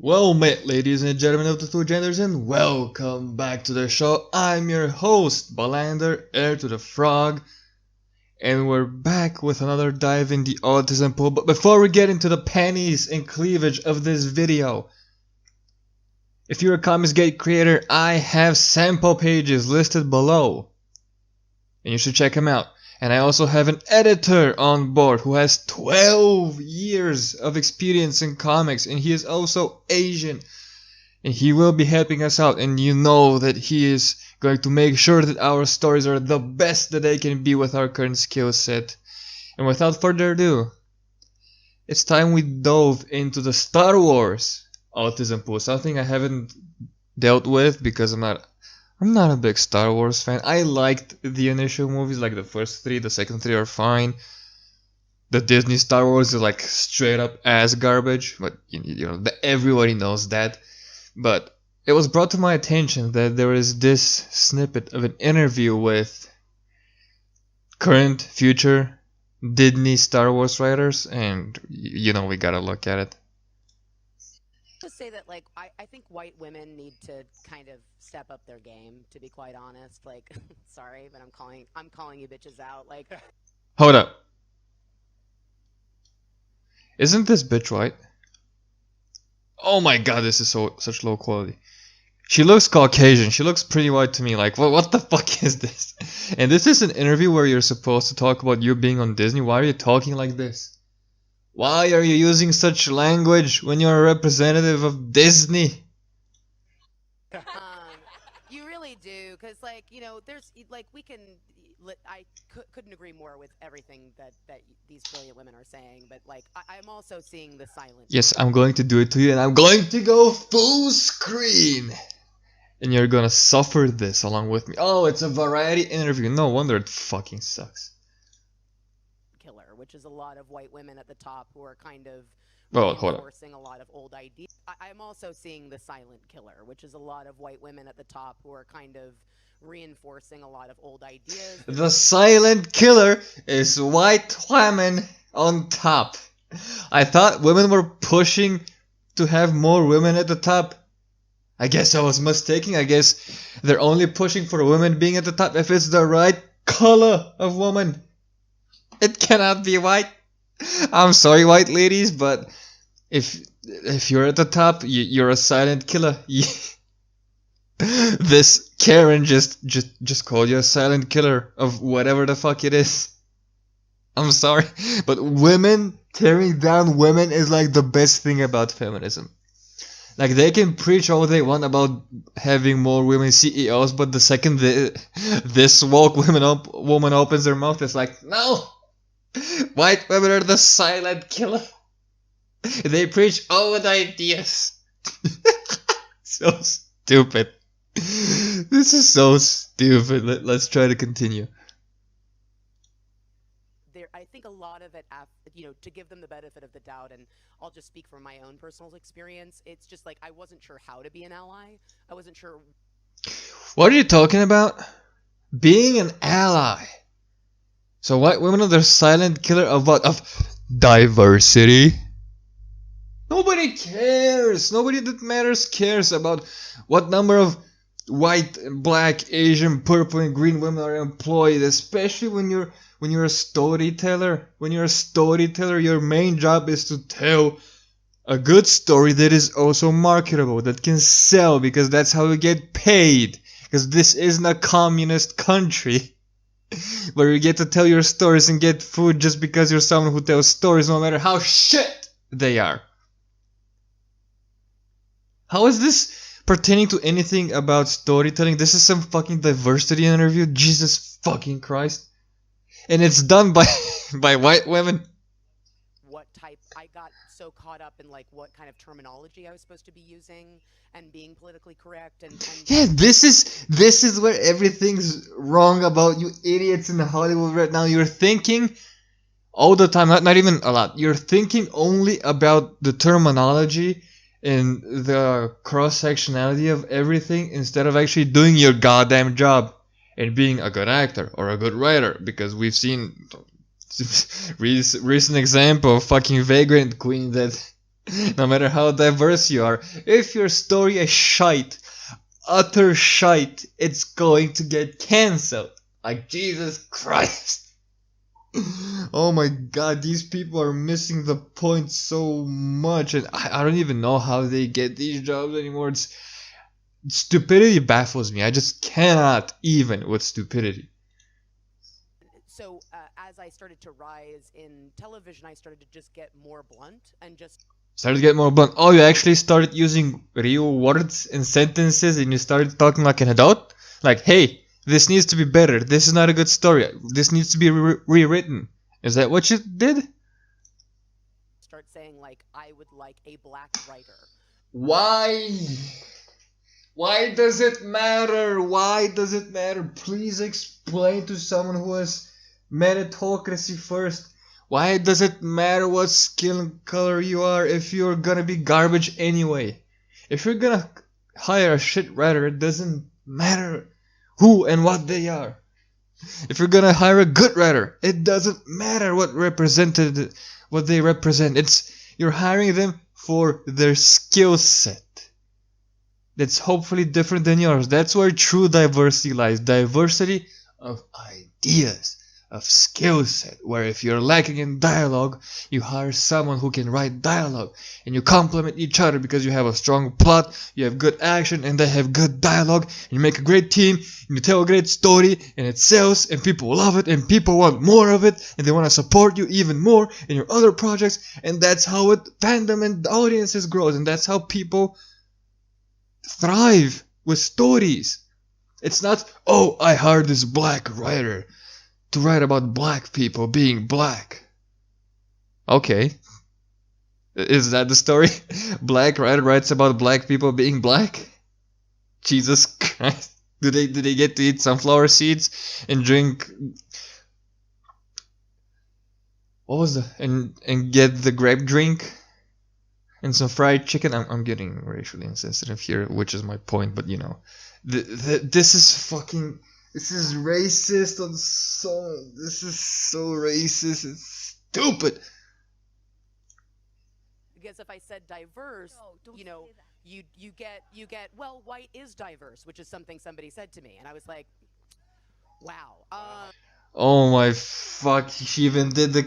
Well met, ladies and gentlemen of the two genders, and welcome back to the show. I'm your host, Balander, heir to the frog, and we're back with another dive in the autism pool. But before we get into the panties and cleavage of this video, if you're a Comics Gate creator, I have sample pages listed below, and you should check them out. And I also have an editor on board who has 12 years of experience in comics, and he is also Asian. And he will be helping us out, and you know that he is going to make sure that our stories are the best that they can be with our current skill set. And without further ado, it's time we dove into the Star Wars autism pool, something I haven't dealt with because I'm not a big Star Wars fan. I liked the initial movies, like the first three. The second three are fine. The Disney Star Wars is like straight up ass garbage, but you know everybody knows that. But it was brought to my attention that there is this snippet of an interview with current, future Disney Star Wars writers, and we gotta look at it. Just say that, like, I think white women need to kind of step up their game, to be quite honest. Like, sorry, but I'm calling you bitches out. Like, Hold up. Isn't this bitch white? Oh my god, this is such low quality. She looks Caucasian. She looks pretty white to me. Like, what the fuck is this? And this is an interview where you're supposed to talk about you being on Disney. Why are you talking like this? Why are you using such language when you're a representative of Disney? you really do, because, like, there's, like, I couldn't agree more with everything that these brilliant women are saying, but, like, I'm also seeing the silent. Yes, I'm going to do it to you, and I'm going to go full screen. And you're gonna suffer this along with me. Oh, it's a variety interview. No wonder it fucking sucks. Which is a lot of white women at the top who are kind of reinforcing a lot of old ideas. I'm also seeing the silent killer, which is a lot of white women at the top who are kind of reinforcing a lot of old ideas. The silent killer is white women on top. I thought women were pushing to have more women at the top. I guess I was mistaken. I guess they're only pushing for women being at the top if it's the right color of woman. It cannot be white. I'm sorry, white ladies, but if you're at the top, you're a silent killer. This Karen just called you a silent killer of whatever the fuck it is. I'm sorry, but women tearing down women is like the best thing about feminism. Like, they can preach all they want about having more women CEOs, but the second this woke woman opens her mouth, it's like, no! White women are the silent killer. They preach old ideas. So stupid. This is so stupid. Let's try to continue. I think a lot of it, to give them the benefit of the doubt, and I'll just speak from my own personal experience, it's just like I wasn't sure how to be an ally. I wasn't sure. What are you talking about? Being an ally. So white women are the silent killer of what? Of diversity? Nobody cares. Nobody that matters cares about what number of white, black, Asian, purple, and green women are employed. Especially when you're a storyteller. When you're a storyteller, your main job is to tell a good story that is also marketable, that can sell, because that's how you get paid. Because this isn't a communist country where you get to tell your stories and get food just because you're someone who tells stories no matter how shit they are. How is this pertaining to anything about storytelling? This is some fucking diversity interview. Jesus fucking Christ. And it's done by white women. I got so caught up in, like, what kind of terminology I was supposed to be using and being politically correct and yeah, this is where everything's wrong about you idiots in Hollywood right now. You're thinking all the time, not even a lot. You're thinking only about the terminology and the cross-sectionality of everything instead of actually doing your goddamn job and being a good actor or a good writer, because we've seen recent example of fucking Vagrant Queen that No matter how diverse you are, if your story is shite, utter shite, it's going to get cancelled. Like, Jesus Christ. Oh my god, these people are missing the point so much, and I don't even know how they get these jobs anymore. Stupidity baffles me. I just cannot even with stupidity. So as I started to rise in television, I started to just get more blunt and just Started to get more blunt. Oh, you actually started using real words and sentences, and you started talking like an adult? Like, hey, this needs to be better. This is not a good story. This needs to be rewritten. Is that what you did? start saying like, I would like a black writer. Why? Why does it matter? Why does it matter? Please explain to someone who has meritocracy first. Why does it matter what skill and color you are if you're gonna be garbage anyway? If you're gonna hire a shit writer, it doesn't matter who and what they are. If you're gonna hire a good writer, it doesn't matter what they represent. You're hiring them for their skill set. That's hopefully different than yours. That's where true diversity lies. Diversity of ideas, of skill set. Where if you're lacking in dialogue, you hire someone who can write dialogue. And you complement each other because you have a strong plot, you have good action, and they have good dialogue. And you make a great team, and you tell a great story, and it sells, and people love it, and people want more of it, and they want to support you even more in your other projects. And that's how fandom and audiences grows, and that's how people thrive with stories. It's not, oh, I hired this black writer to write about black people being black. Okay. Is that the story? Black writer writes about black people being black? Jesus Christ. Do they get to eat sunflower seeds and drink what was the and get the grape drink? And some fried chicken. I'm getting racially insensitive here, which is my point. But you know, this is fucking. This is racist on so. This is so racist. It's stupid. Because if I said diverse, you know, you get well, white is diverse, which is something somebody said to me, and I was like, wow. Oh my fuck, she even did the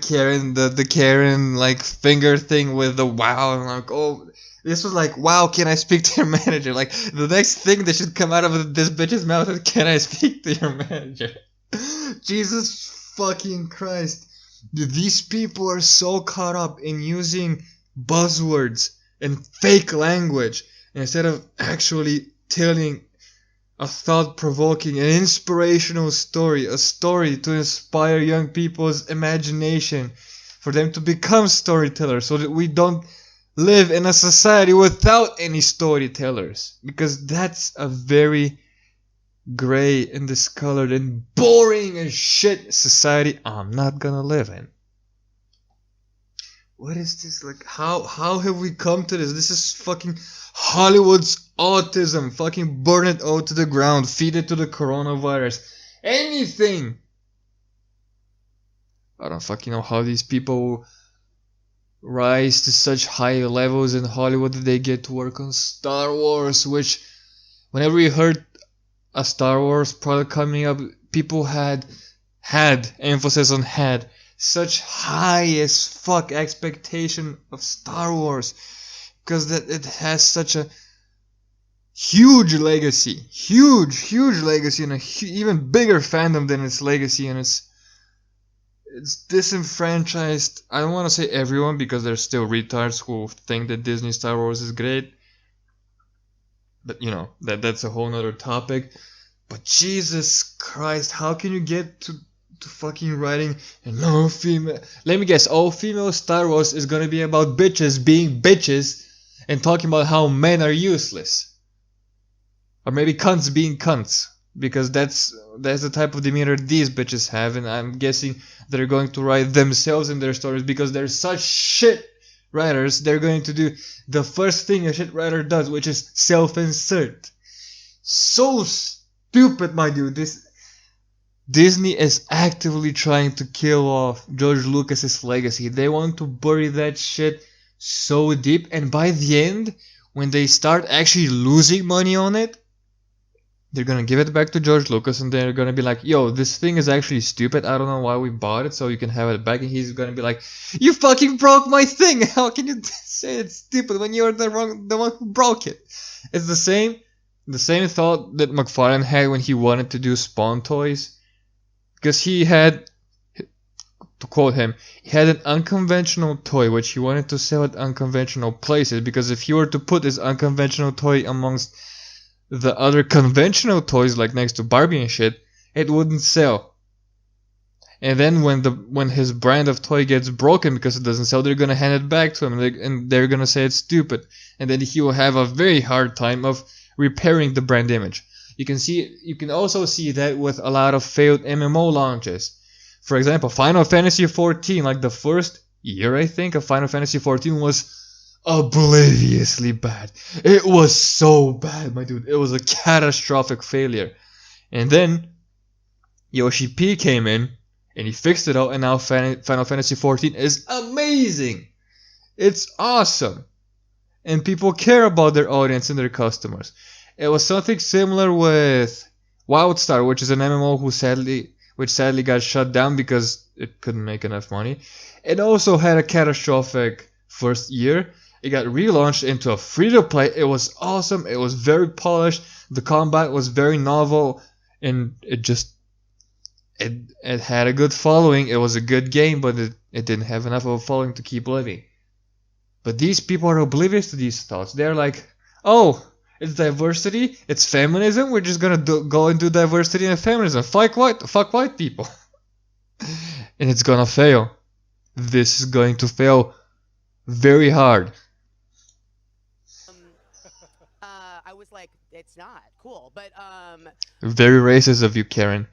Karen like finger thing with the wow. I'm like, oh, this was like, wow, can I speak to your manager? Like, the next thing that should come out of this bitch's mouth is, can I speak to your manager? Jesus fucking Christ. These people are so caught up in using buzzwords and fake language instead of actually telling a thought-provoking and inspirational story, a story to inspire young people's imagination, for them to become storytellers, so that we don't live in a society without any storytellers, because that's a very gray and discolored and boring as shit society I'm not gonna live in. What is this? Like, how have we come to this? This is fucking Hollywood's autism. Fucking burn it all to the ground. Feed it to the coronavirus. Anything. I don't fucking know how these people rise to such high levels in Hollywood that they get to work on Star Wars, which whenever we heard a Star Wars product coming up, people had emphasis on had such high as fuck expectation of Star Wars, because that it has such a huge legacy, huge legacy, and a even bigger fandom than its legacy, and it's disenfranchised. I don't want to say everyone, because there's still retards who think that Disney Star Wars is great, but you know, that's a whole nother topic. But Jesus Christ, how can you get to fucking writing and no female? Let me guess, all female Star Wars is gonna be about bitches being bitches and talking about how men are useless, or maybe cunts being cunts, because that's the type of demeanor these bitches have, and I'm guessing they're going to write themselves in their stories because they're such shit writers. They're going to do the first thing a shit writer does, which is self-insert. So stupid, my dude. Disney is actively trying to kill off George Lucas's legacy. They want to bury that shit so deep, and by the end, when they start actually losing money on it, they're gonna give it back to George Lucas, and they're gonna be like, yo, this thing is actually stupid, I don't know why we bought it, so you can have it back. And he's gonna be like, you fucking broke my thing, how can you say it's stupid when you're the one who broke it? It's the same thought that McFarlane had when he wanted to do Spawn toys, because he had, to quote him, he had an unconventional toy which he wanted to sell at unconventional places, because if he were to put this unconventional toy amongst the other conventional toys, like next to Barbie and shit, it wouldn't sell. And then when his brand of toy gets broken because it doesn't sell, they're gonna hand it back to him, and they're gonna say it's stupid, and then he will have a very hard time of repairing the brand image. You can also see that with a lot of failed MMO launches. For example, Final Fantasy XIV, like the first year I think of Final Fantasy XIV was obliviously bad. It was so bad, my dude. It was a catastrophic failure. And then Yoshi P came in and he fixed it all, and now Final Fantasy XIV is amazing. It's awesome. And people care about their audience and their customers. It was something similar with WildStar, which is an MMO which sadly got shut down because it couldn't make enough money. It also had a catastrophic first year. It got relaunched into a free-to-play. It was awesome. It was very polished. The combat was very novel, and it had a good following. It was a good game, but it didn't have enough of a following to keep living. But these people are oblivious to these thoughts. They're like, oh, it's diversity, it's feminism, we're just gonna go and do diversity and feminism. Fuck white people. And it's gonna fail. This is going to fail very hard. I was like, it's not cool, but Very racist of you, Karen.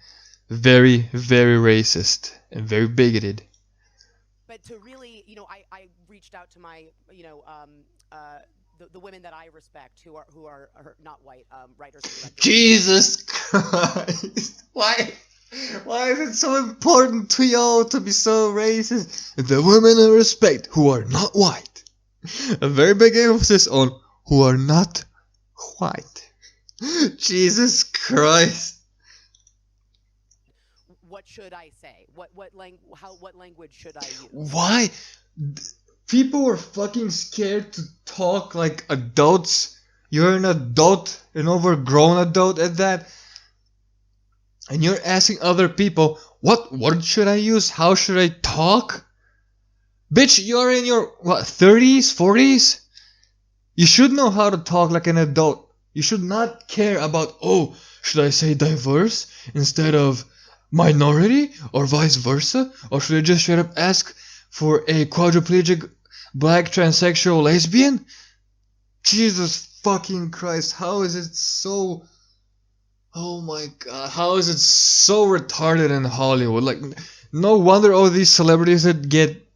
Very, very racist and very bigoted. But to really, I reached out to my, the women that I respect who are not white, writers and directors. Jesus Christ! Why is it so important to y'all to be so racist? The women I respect who are not white. A very big emphasis on who are not white. Jesus Christ! What should I say? What language should I use? Why? People are fucking scared to talk like adults. You're an adult, an overgrown adult at that. And you're asking other people, what word should I use? How should I talk? Bitch, you're in your, 30s, 40s? You should know how to talk like an adult. You should not care about, oh, should I say diverse instead of minority or vice versa? Or should I just straight up ask for a quadriplegic black transsexual lesbian? Jesus fucking Christ, how is it so... Oh my god, how is it so retarded in Hollywood? Like, no wonder all these celebrities that get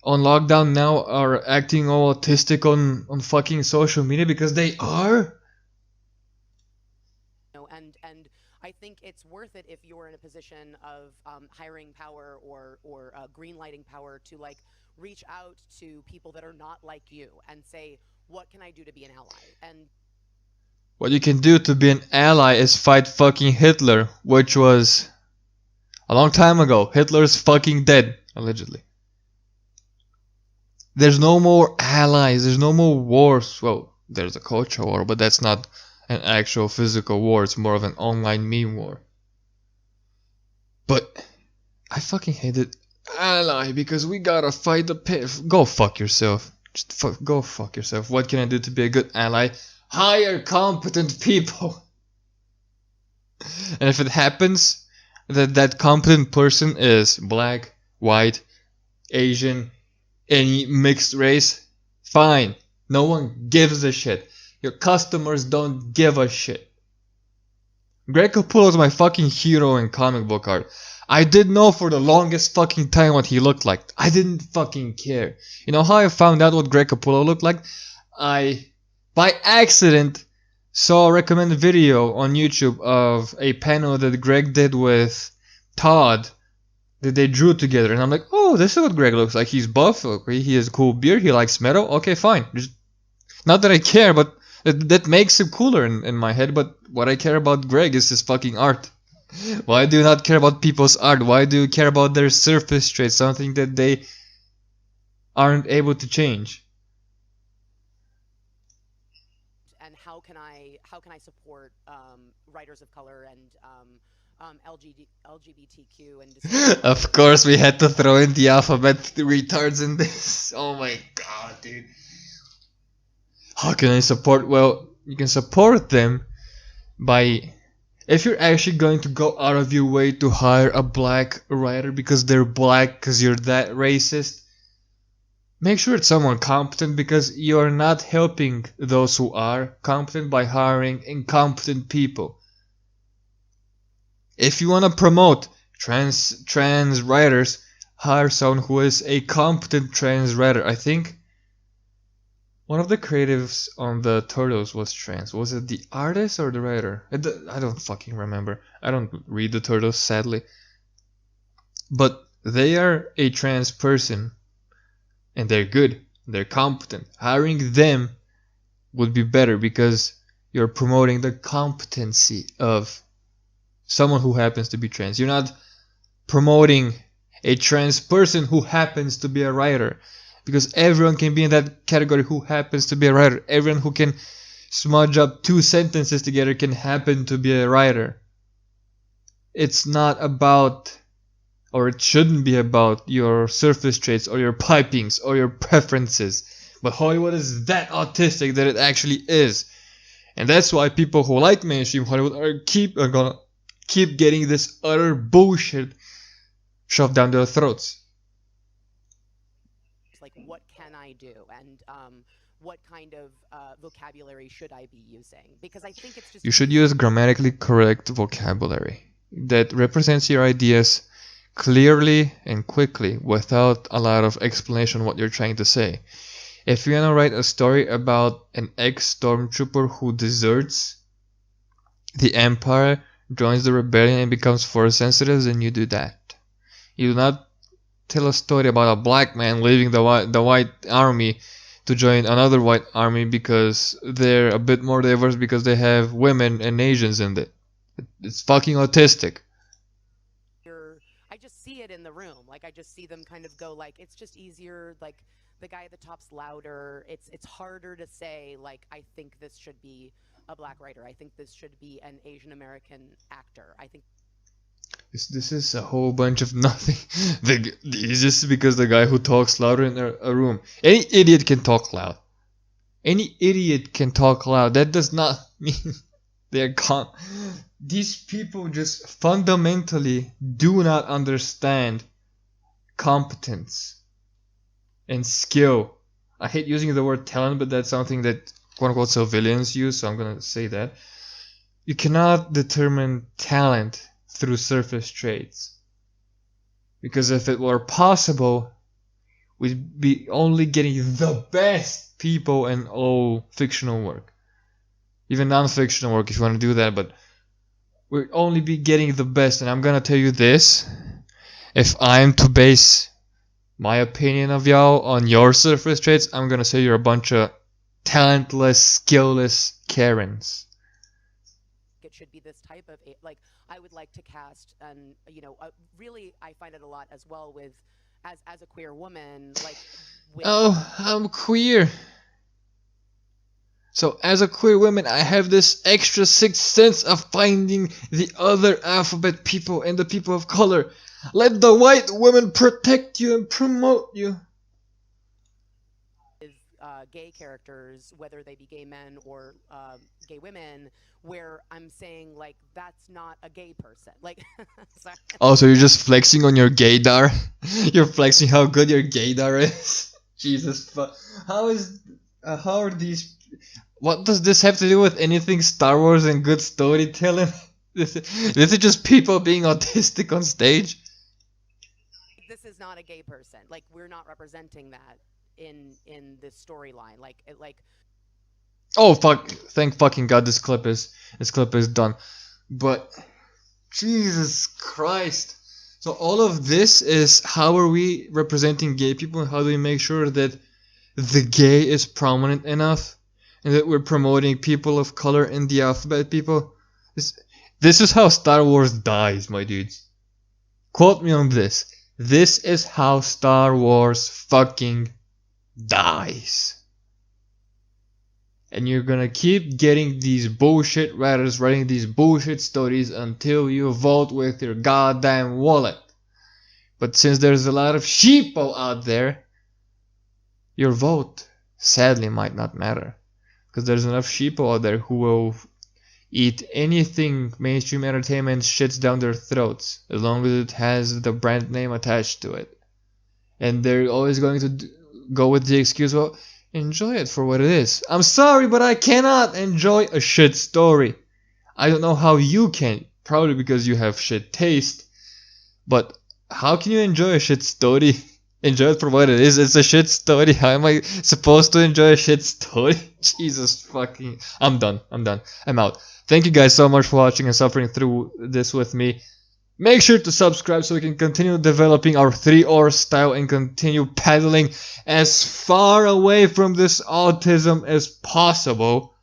on lockdown now are acting all autistic on fucking social media, because they are. And I think it's worth it if you're in a position of hiring power or greenlighting power to like reach out to people that are not like you and say, what can I do to be an ally? And what you can do to be an ally is fight fucking Hitler, which was a long time ago. Hitler's fucking dead, allegedly. There's no more allies, there's no more wars. Well, there's a culture war, but that's not an actual physical war, it's more of an online meme war. But I fucking hated ally because we gotta fight the pit. Go fuck yourself. Just go fuck yourself. What can I do to be a good ally? Hire competent people. And if it happens that that competent person is black, white, Asian, any mixed race, fine. No one gives a shit. Your customers don't give a shit. Greg Capullo is my fucking hero in comic book art. I didn't know for the longest fucking time what he looked like. I didn't fucking care. You know how I found out what Greg Capullo looked like? I, by accident, saw a recommended video on YouTube of a panel that Greg did with Todd that they drew together, and I'm like, oh, this is what Greg looks like. He's buff, okay, he has a cool beard, he likes metal, okay, fine. Just, not that I care, but that makes him cooler in my head, but what I care about Greg is his fucking art. Why do you not care about people's art? Why do you care about their surface traits, something that they aren't able to change? And how can I support writers of color and LGBTQ and Of course, we had to throw in the alphabet retards in this. Oh my god, dude. How can I support? Well, you can support them by, if you're actually going to go out of your way to hire a black writer because they're black, because you're that racist, make sure it's someone competent, because you're not helping those who are competent by hiring incompetent people. If you want to promote trans writers, hire someone who is a competent trans writer. I think one of the creatives on the Turtles was trans. Was it the artist or the writer? I don't fucking remember. I don't read the Turtles, sadly. But they are a trans person, and they're good. They're competent. Hiring them would be better, because you're promoting the competency of someone who happens to be trans. You're not promoting a trans person who happens to be a writer, because everyone can be in that category who happens to be a writer. Everyone who can smudge up 2 sentences together can happen to be a writer. It's not about, or it shouldn't be about, your surface traits or your pipings or your preferences. But Hollywood is that autistic that it actually is. And that's why people who like mainstream Hollywood are gonna keep getting this utter bullshit shoved down their throats. Like, what can I do, and what kind of vocabulary should I be using? Because I think it's just, you should use grammatically correct vocabulary that represents your ideas clearly and quickly, without a lot of explanation what you're trying to say. If you're gonna write a story about an ex-stormtrooper who deserts the Empire, joins the rebellion, and becomes force sensitive, then you do that. You do not tell a story about a black man leaving the white army to join another white army because they're a bit more diverse, because they have women and Asians in it. It's fucking autistic. I just see it in the room. Like, I just see them kind of go, like, it's just easier, like, the guy at the top's louder. It's harder to say, like, I think this should be a black writer. I think this should be an Asian American actor. I think this is a whole bunch of nothing. It's just because the guy who talks louder in a room. Any idiot can talk loud. Any idiot can talk loud. That does not mean they're These people just fundamentally do not understand competence and skill. I hate using the word talent, but that's something that quote-unquote civilians use, so I'm gonna say that. You cannot determine talent through surface traits, because if it were possible, we'd be only getting the best people in all fictional work, even non-fictional work if you want to do that, but we'd only be getting the best. And I'm gonna tell you this, if I'm to base my opinion of y'all on your surface traits, I'm gonna say you're a bunch of talentless, skillless Karens. it should be this type of, like, I would like to cast, and really I find it a lot as well with, as a queer woman, like, oh, I'm queer. So as a queer woman, I have this extra sixth sense of finding the other alphabet people and the people of color. Let the white women protect you and promote you. Gay characters, whether they be gay men or gay women, where I'm saying, like, that's not a gay person. Like, sorry. Oh, so you're just flexing on your gaydar? You're flexing how good your gaydar is? Jesus, how are these? What does this have to do with anything Star Wars and good storytelling? This is just people being autistic on stage. This is not a gay person. Like, we're not representing that in this storyline. Like, oh fuck! Thank fucking God this clip is done. But Jesus Christ, So all of this is how are we representing gay people, and how do we make sure that the gay is prominent enough and that we're promoting people of color in the alphabet people? This is how Star Wars dies, my dudes. Quote me on this. This is how Star Wars fucking dies. And you're gonna keep getting these bullshit writers writing these bullshit stories until you vote with your goddamn wallet. But since there's a lot of sheeple out there, your vote sadly might not matter. Because there's enough sheeple out there who will eat anything mainstream entertainment shits down their throats as long as it has the brand name attached to it. And they're always going to go with the excuse, well, enjoy it for what it is. I'm sorry, but I cannot enjoy a shit story. I don't know how you can, probably because you have shit taste. But how can you enjoy a shit story? Enjoy it for what it is. It's a shit story. How am I supposed to enjoy a shit story? Jesus fucking... I'm done. I'm out. Thank you guys so much for watching and suffering through this with me. Make sure to subscribe so we can continue developing our 3-oar style and continue paddling as far away from this autism as possible.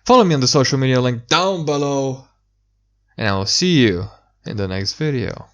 Follow me on the social media link down below. And I will see you in the next video.